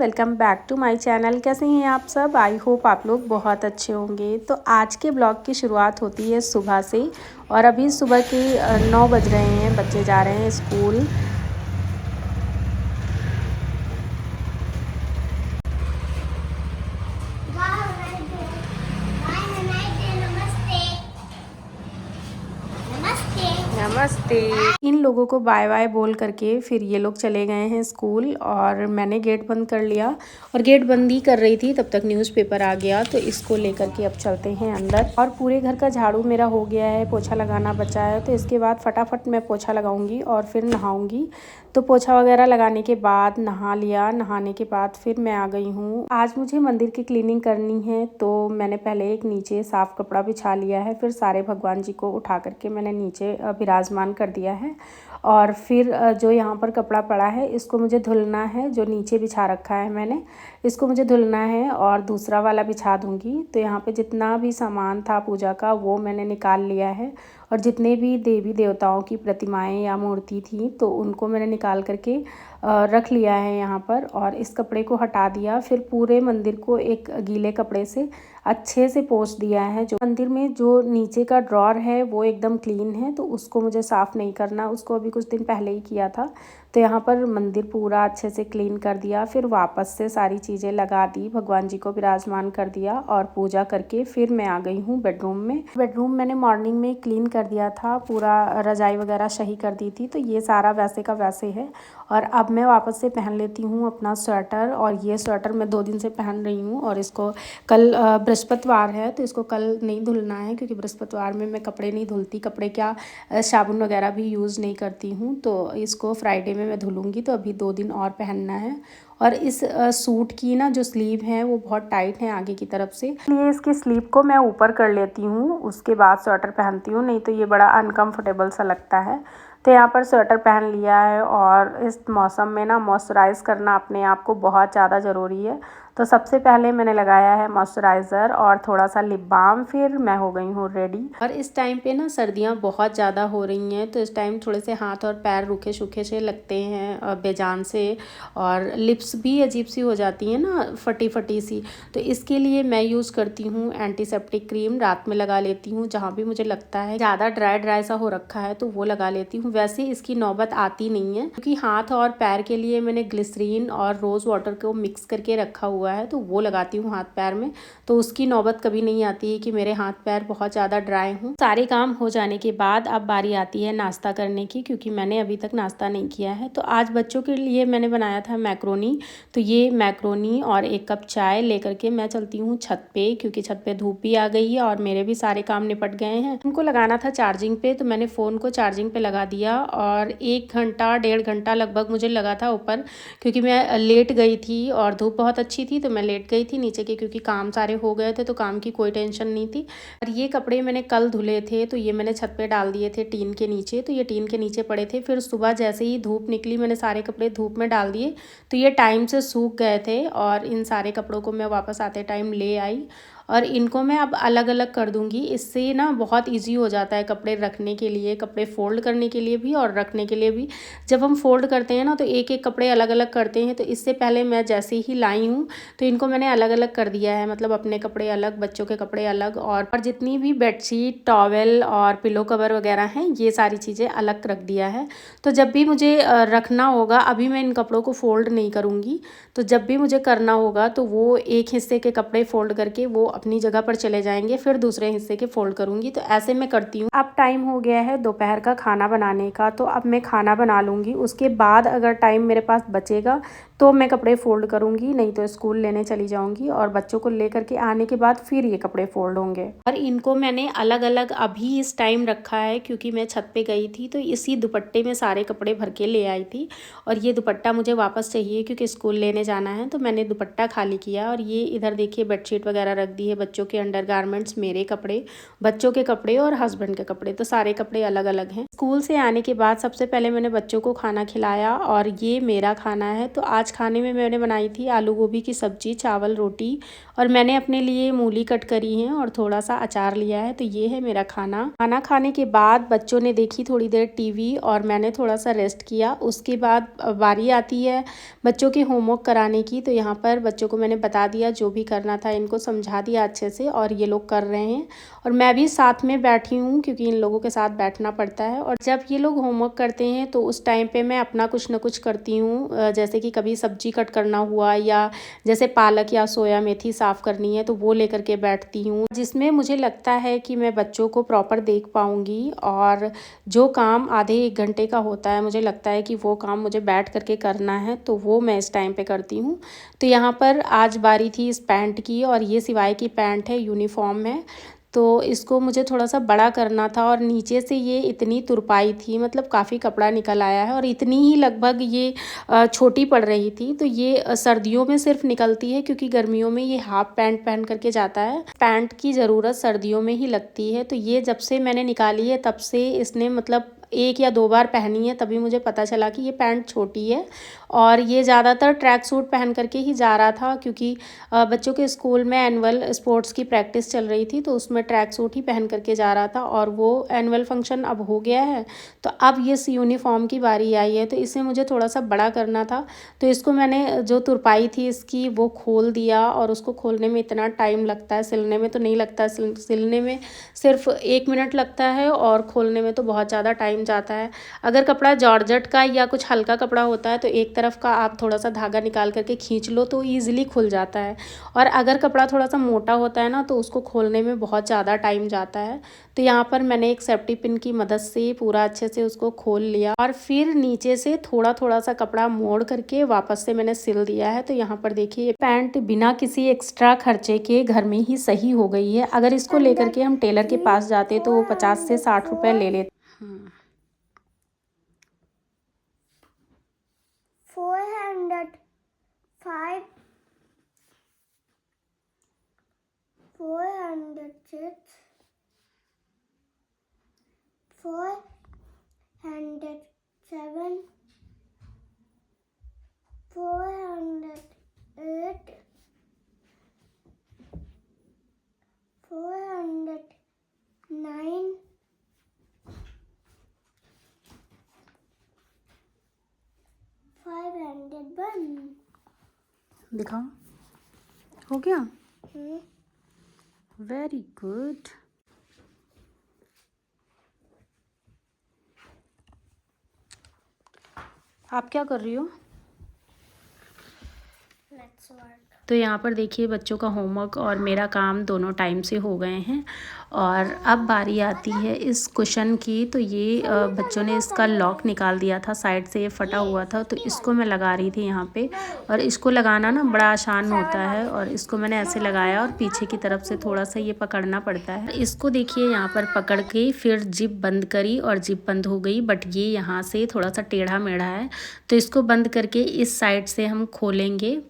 Welcome back to my channel. कैसे हैं आप सब? आई होप आप लोग बहुत अच्छे होंगे। तो आज के ब्लॉग की शुरुआत होती है सुबह से और अभी सुबह के 9 बज रहे हैं, बच्चे जा रहे हैं स्कूल। नमस्ते। इन लोगों को बाय बाय बोल करके फिर ये लोग चले गए हैं स्कूल और मैंने गेट बंद कर लिया और गेट बंद ही कर रही थी तब तक न्यूज़पेपर आ गया, तो इसको लेकर के अब चलते हैं अंदर। और पूरे घर का झाड़ू मेरा हो गया है, पोछा लगाना बचा है, तो इसके बाद फटाफट मैं पोछा लगाऊंगी और फिर नहाऊंगी। तो पोछा वगैरह लगाने के बाद नहा लिया, नहाने के बाद फिर मैं आ गई हूँ। आज मुझे मंदिर की क्लीनिंग करनी है, तो मैंने पहले एक नीचे साफ़ कपड़ा बिछा लिया है, फिर सारे भगवान जी को उठा करके मैंने नीचे विराजमान कर दिया है। और फिर जो यहाँ पर कपड़ा पड़ा है इसको मुझे धुलना है, जो नीचे बिछा रखा है मैंने इसको मुझे धुलना है और दूसरा वाला बिछा दूँगी। तो यहाँ पे जितना भी सामान था पूजा का वो मैंने निकाल लिया है और जितने भी देवी देवताओं की प्रतिमाएं या मूर्ति थी तो उनको मैंने निकाल करके रख लिया है यहाँ पर। और इस कपड़े को हटा दिया, फिर पूरे मंदिर को एक गीले कपड़े से अच्छे से पोंछ दिया है। जो मंदिर में जो नीचे का ड्रॉर है वो एकदम क्लीन है, तो उसको मुझे साफ़ नहीं करना, उसको अभी कुछ दिन पहले ही किया था। तो यहाँ पर मंदिर पूरा अच्छे से क्लीन कर दिया, फिर वापस से सारी चीज़ें लगा दी, भगवान जी को विराजमान कर दिया और पूजा करके फिर मैं आ गई हूँ बेडरूम में। बेडरूम मैंने मॉर्निंग में क्लीन कर दिया था, पूरा रजाई वगैरह सही कर दी थी, तो ये सारा वैसे का वैसे है। और अब मैं वापस से पहन लेती हूँ अपना स्वेटर, और ये स्वेटर मैं 2 दिन से पहन रही हूँ और इसको कल बृहस्पतिवार है तो इसको कल नहीं धुलना है, क्योंकि बृहस्पतिवार में मैं कपड़े नहीं धुलती, कपड़े क्या साबुन वगैरह भी यूज़ नहीं करती हूँ, तो इसको फ्राइडे में मैं धुलूँगी। तो अभी 2 दिन और पहनना है। और इस सूट की ना जो स्लीव है वो बहुत टाइट है आगे की तरफ से, इसलिए इसकी स्लीव को मैं ऊपर कर लेती हूँ, उसके बाद स्वेटर पहनती हूँ, नहीं तो ये बड़ा अनकम्फर्टेबल सा लगता है। तो यहाँ पर स्वेटर पहन लिया है और इस मौसम में ना मॉइस्चराइज़ करना अपने आप को बहुत ज़्यादा ज़रूरी है। तो सबसे पहले मैंने लगाया है मॉइस्चराइज़र और थोड़ा सा लिप बाम, फिर मैं हो गई हूँ रेडी। और इस टाइम पे ना सर्दियाँ बहुत ज़्यादा हो रही हैं, तो इस टाइम थोड़े से हाथ और पैर रूखे सूखे से लगते हैं बेजान से, और लिप्स भी अजीब सी हो जाती हैं ना, फटी फटी सी। तो इसके लिए मैं यूज़ करती हूँ एंटीसेप्टिक क्रीम, रात में लगा लेती हूँ, जहाँ भी मुझे लगता है ज़्यादा ड्राई सा हो रखा है तो वो लगा लेती हूँ। वैसे इसकी नौबत आती नहीं है, क्योंकि हाथ और पैर के लिए मैंने ग्लिसरीन और रोज़ वाटर को मिक्स करके रखा हुआ है, तो वो लगाती हूँ हाथ पैर में, तो उसकी नौबत कभी नहीं आती है कि मेरे हाथ पैर बहुत ज़्यादा ड्राई हों। सारे काम हो जाने के बाद अब बारी आती है नाश्ता करने की, क्योंकि मैंने अभी तक नाश्ता नहीं किया है। तो आज बच्चों के लिए मैंने बनाया था मैक्रोनी, तो ये मैक्रोनी और 1 कप चाय लेकर के मैं चलती हूँ छत पे, क्योंकि छत पे धूप भी आ गई है और मेरे भी सारे काम निपट गए हैं। उनको लगाना था चार्जिंग पे, तो मैंने फ़ोन को चार्जिंग पे लगा दिया और 1 घंटा 1.5 घंटा लगभग मुझे लगा था ऊपर, क्योंकि मैं लेट गई थी और धूप बहुत अच्छी थी, तो मैं लेट गई थी नीचे के, क्योंकि काम सारे हो गए थे तो काम की कोई टेंशन नहीं थी। और ये कपड़े मैंने कल धुले थे, तो ये मैंने छत पे डाल दिए थे टीन के नीचे, तो ये टीन के नीचे पड़े थे। फिर सुबह जैसे ही धूप निकली मैंने सारे कपड़े धूप में डाल दिए, तो ये टाइम से सूख गए थे और इन सारे कपड़ों को मैं वापस आते टाइम ले आई। और इनको मैं अब अलग अलग कर दूंगी, इससे ना बहुत इजी हो जाता है कपड़े रखने के लिए, कपड़े फोल्ड करने के लिए भी और रखने के लिए भी। जब हम फोल्ड करते हैं ना तो एक एक कपड़े अलग अलग करते हैं, तो इससे पहले मैं जैसे ही लाई हूँ तो इनको मैंने अलग अलग कर दिया है, मतलब अपने कपड़े अलग, बच्चों के कपड़े अलग, और जितनी भी बेडशीट, टॉवेल और पिलो कवर वगैरह हैं ये सारी चीज़ें अलग रख दिया है। तो जब भी मुझे रखना होगा, अभी मैं इन कपड़ों को फोल्ड नहीं करूँगी, तो जब भी मुझे करना होगा तो वो एक हिस्से के कपड़े फोल्ड करके वो अपनी जगह पर चले जाएंगे, फिर दूसरे हिस्से के फोल्ड करूँगी, तो ऐसे मैं करती हूँ। अब टाइम हो गया है दोपहर का खाना बनाने का, तो अब मैं खाना बना लूँगी, उसके बाद अगर टाइम मेरे पास बचेगा तो मैं कपड़े फोल्ड करूँगी, नहीं तो स्कूल लेने चली जाऊँगी और बच्चों को लेकर के आने के बाद फिर ये कपड़े फोल्ड होंगे। और इनको मैंने अलग अलग अभी इस टाइम रखा है, क्योंकि मैं छत पे गई थी तो इसी दुपट्टे में सारे कपड़े भर के ले आई थी, और ये दुपट्टा मुझे वापस चाहिए क्योंकि स्कूल लेने जाना है, तो मैंने दुपट्टा खाली किया। और ये इधर देखिए बेडशीट वगैरह रख दी है, बच्चों के अंडरगारमेंट्स, मेरे कपड़े, बच्चों के कपड़े और हस्बैंड के कपड़े, तो सारे कपड़े अलग अलग हैं। स्कूल से आने के बाद सबसे पहले मैंने बच्चों को खाना खिलाया और ये मेरा खाना है। तो आज आज खाने में मैंने बनाई थी आलू गोभी की सब्ज़ी, चावल, रोटी और मैंने अपने लिए मूली कट करी है और थोड़ा सा अचार लिया है। तो ये है मेरा खाना। खाना खाने के बाद बच्चों ने देखी थोड़ी देर टीवी और मैंने थोड़ा सा रेस्ट किया। उसके बाद बारी आती है बच्चों के होमवर्क कराने की। तो यहाँ पर बच्चों को मैंने बता दिया, जो भी करना था इनको समझा दिया अच्छे से और ये लोग कर रहे हैं और मैं भी साथ में बैठी हूँ क्योंकि इन लोगों के साथ बैठना पड़ता है। और जब ये लोग होमवर्क करते हैं तो उस टाइम पे मैं अपना कुछ ना कुछ करती हूँ, जैसे कि कभी सब्जी कट करना हुआ या जैसे पालक या सोया मेथी साफ़ करनी है तो वो लेकर के बैठती हूँ, जिसमें मुझे लगता है कि मैं बच्चों को प्रॉपर देख पाऊँगी। और जो काम आधे 1 घंटे का होता है, मुझे लगता है कि वो काम मुझे बैठ करके करना है, तो वो मैं इस टाइम पे करती हूँ। तो यहाँ पर आज बारी थी इस पैंट की और ये सिवाय की पैंट है, यूनिफॉर्म है। तो इसको मुझे थोड़ा सा बड़ा करना था और नीचे से ये इतनी तुरपाई थी, मतलब काफ़ी कपड़ा निकल आया है और इतनी ही लगभग ये छोटी पड़ रही थी। तो ये सर्दियों में सिर्फ निकलती है क्योंकि गर्मियों में ये हाफ पैंट पहन करके जाता है। पैंट की ज़रूरत सर्दियों में ही लगती है। तो ये जब से मैंने निकाली है तब से इसने मतलब 1 या 2 बार पहनी है, तभी मुझे पता चला कि ये पैंट छोटी है। और ये ज़्यादातर ट्रैक सूट पहन करके ही जा रहा था क्योंकि बच्चों के स्कूल में एनुअल स्पोर्ट्स की प्रैक्टिस चल रही थी, तो उसमें ट्रैक सूट ही पहन करके जा रहा था। और वो एनुअल फंक्शन अब हो गया है तो अब ये यूनिफॉर्म की बारी आई है, तो इसे मुझे थोड़ा सा बड़ा करना था। तो इसको मैंने जो तुरपाई थी इसकी वो खोल दिया और उसको खोलने में इतना टाइम लगता है, सिलने में तो नहीं लगता, सिलने में सिर्फ 1 मिनट लगता है और खोलने में तो बहुत ज़्यादा टाइम जाता है। अगर कपड़ा जॉर्जेट का या कुछ हल्का कपड़ा होता है तो एक तरफ का आप थोड़ा सा धागा निकाल करके खींच लो तो ईजिली खुल जाता है, और अगर कपड़ा थोड़ा सा मोटा होता है ना तो उसको खोलने में बहुत ज़्यादा टाइम जाता है। तो यहाँ पर मैंने एक सेफ्टी पिन की मदद से पूरा अच्छे से उसको खोल लिया और फिर नीचे से थोड़ा थोड़ा सा कपड़ा मोड़ करके वापस से मैंने सिल दिया है। तो यहाँ पर देखिए ये पैंट बिना किसी एक्स्ट्रा खर्चे के घर में ही सही हो गई है। अगर इसको लेकर के हम टेलर के पास जाते तो वो 50 से 60 रुपये ले लेते। 405 406 407 408 409 501। दिखाओ, हो गया? Very good. आप क्या कर रही हो? तो यहाँ पर देखिए बच्चों का होमवर्क और मेरा काम दोनों टाइम से हो गए हैं और अब बारी आती है इस कुशन की। तो ये बच्चों ने इसका लॉक निकाल दिया था, साइड से ये फटा हुआ था, तो इसको मैं लगा रही थी यहाँ पे। और इसको लगाना ना बड़ा आसान होता है और इसको मैंने ऐसे लगाया और पीछे की तरफ से थोड़ा सा ये पकड़ना पड़ता है। इसको देखिए यहाँ पर पकड़ के फिर जिप बंद करी और जिप बंद हो गई, बट ये यहाँ से थोड़ा सा टेढ़ा मेढ़ा है, तो इसको बंद करके इस साइड से हम खोलेंगे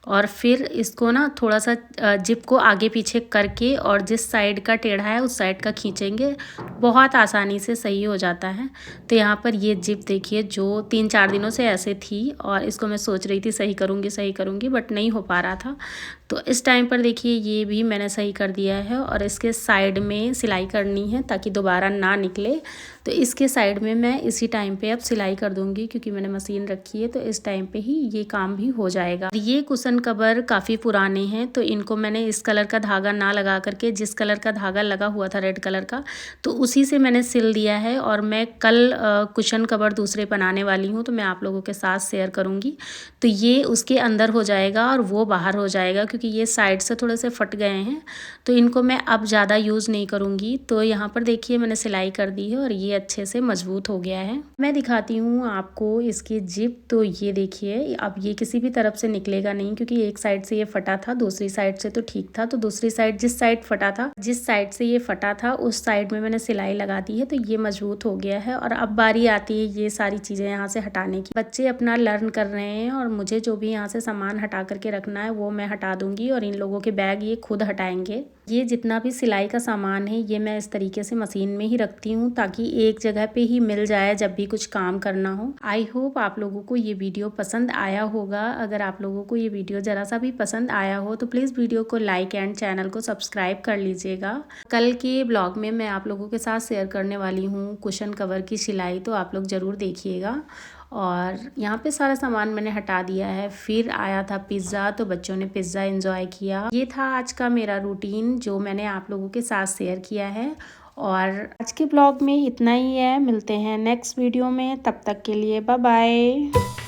और फिर इसको ना थोड़ा सा जिप को आगे पीछे करके और जिस साइड का टेढ़ा है उस साइड का खींचेंगे, बहुत आसानी से सही हो जाता है। तो यहाँ पर ये जिप देखिए जो 3-4 दिनों से ऐसे थी और इसको मैं सोच रही थी सही करूँगी बट नहीं हो पा रहा था। तो इस टाइम पर देखिए ये भी मैंने सही कर दिया है और इसके साइड में सिलाई करनी है ताकि दोबारा ना निकले। तो इसके साइड में मैं इसी टाइम पे अब सिलाई कर दूंगी क्योंकि मैंने मशीन रखी है, तो इस टाइम पे ही ये काम भी हो जाएगा। ये कुशन कवर काफ़ी पुराने हैं तो इनको मैंने इस कलर का धागा ना लगा करके, जिस कलर का धागा लगा हुआ था रेड कलर का, तो उसी से मैंने सिल दिया है। और मैं कल कुशन कवर दूसरे बनाने वाली हूँ तो मैं आप लोगों के साथ शेयर करूँगी। तो ये उसके अंदर हो जाएगा और वो बाहर हो जाएगा क्योंकि ये साइड से थोड़े से फट गए हैं, तो इनको मैं अब ज़्यादा यूज़ नहीं करूँगी। तो यहाँ पर देखिए मैंने सिलाई कर दी है और ये अच्छे से मजबूत हो गया है। मैं दिखाती हूँ आपको इसकी जिप। तो ये देखिए अब ये किसी भी तरफ से निकलेगा नहीं क्योंकि एक साइड से ये फटा था, दूसरी साइड से तो ठीक था। तो दूसरी साइड जिस साइड से ये फटा था उस साइड में मैंने सिलाई लगा दी है, तो ये मजबूत हो गया है। और अब बारी आती है ये सारी चीज़ें यहाँ से हटाने की। बच्चे अपना लर्न कर रहे हैं और मुझे जो भी यहाँ से सामान हटा करके रखना है वो मैं हटा दूंगी और इन लोगों के बैग ये खुद हटाएंगे। ये जितना भी सिलाई का सामान है ये मैं इस तरीके से मशीन में ही रखती हूँ ताकि एक जगह पे ही मिल जाए जब भी कुछ काम करना हो। आई होप आप लोगों को ये वीडियो पसंद आया होगा। अगर आप लोगों को ये वीडियो ज़रा सा भी पसंद आया हो तो प्लीज़ वीडियो को लाइक एंड चैनल को सब्सक्राइब कर लीजिएगा। कल के ब्लॉग में मैं आप लोगों के साथ शेयर करने वाली हूँ कुशन कवर की सिलाई, तो आप लोग ज़रूर देखिएगा। और यहाँ पे सारा सामान मैंने हटा दिया है। फिर आया था पिज़्ज़ा, तो बच्चों ने पिज़्ज़ा एंजॉय किया। ये था आज का मेरा रूटीन जो मैंने आप लोगों के साथ शेयर किया है। और आज के ब्लॉग में इतना ही है। मिलते हैं नेक्स्ट वीडियो में, तब तक के लिए बाय बाय।